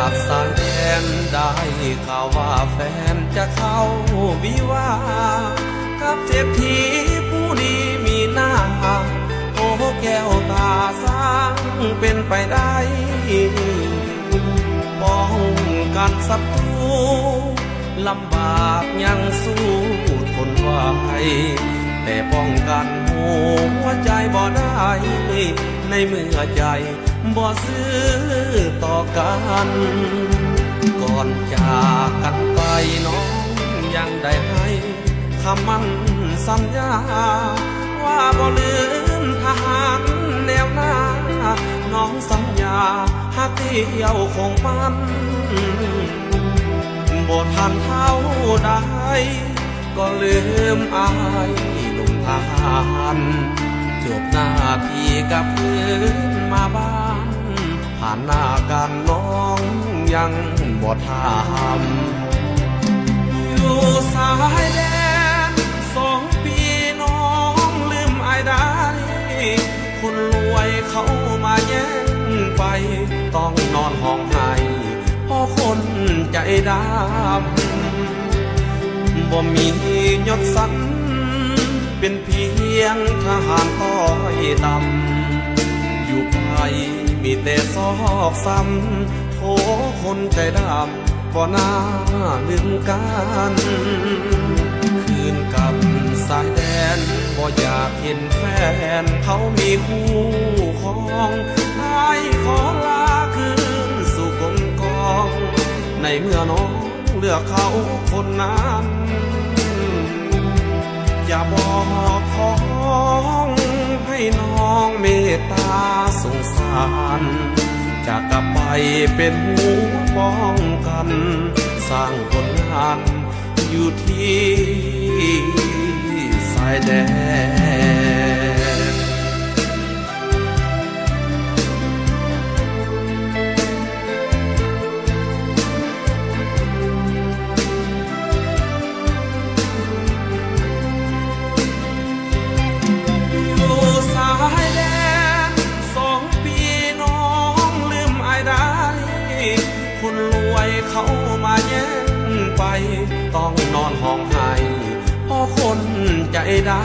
ากสายแดนได้ข่าวว่าแฟนจะเข้าวิวากับเศรษฐีผู้ดีมีหน้าโอ้แก้วตาสร้างเป็นไปได้ป้องกันศัตรูลำบากยังสู้ทนไหวแต่ป้องกันหัวใจบ่ได้ในเมื่อใจบ่ซื้อต่อกันก่อนจากกันไปน้องยังได้ให้คำมั่นสัญญาว่าบ่ลืมทหารแนวหน้าน้องสัญญาหากเที่ยวคงมันบ่ทันเท่าใดก็ลืมอายหนุ่มทหารจบหน้าที่กับเพื่อนมาบ้านผ่านหน้ากันน้องยังบ่ทำอยู่สายแดน2 ปีน้องลืมอายได้คนรวยเขามาแย่งไปต้องนอนห้องไห้เพราะคนใจดำบ่มียศสันเป็นเพียงทหารต้อยต่ำอยู่ไปมีแต่ซอกซ้ำโถคนใจดำบ่น่าลืมกันคืนกับสายแดนบ่อยากเห็นแฟนเขามีคู่ครองให้ขอลาคืนสู่กลมกองในเมื่อน้องเลือกเขาคนนั้นอย่าบอกของให้น้องเมตตาสงสารจะกลับไปเป็นหัวป้องกันสร้างผลงานอยู่ที่สายแดนคนรวยเขามาแย่งไปต้องนอนห้องไห้เพราะคนใจดำ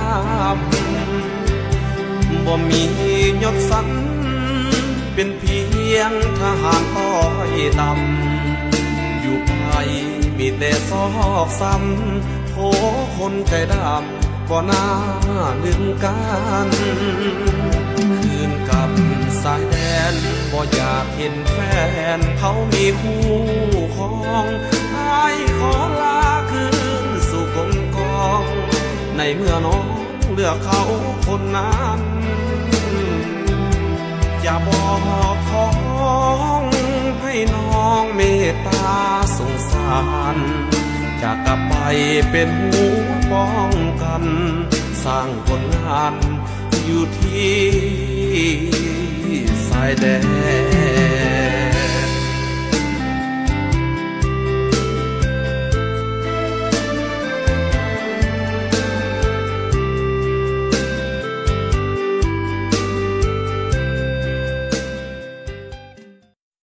บ่มียศสันเป็นเพียงทหารต้อยต่ำอยู่ไปมีแต่ซอกซ้ำโถคนใจดำก็น่าลืมกันคืนกับสายแดนบ่อยากเห็นแฟนเขามีคู่ครองให้ขอลาคืนสู่กลมกองในเมื่อน้องเลือกเขาคนนั้นอย่าบอกของให้น้องเมตตาสงสารจะกลับไปเป็นหัวป้องกันสร้างผลงานอยู่ที่สายแดน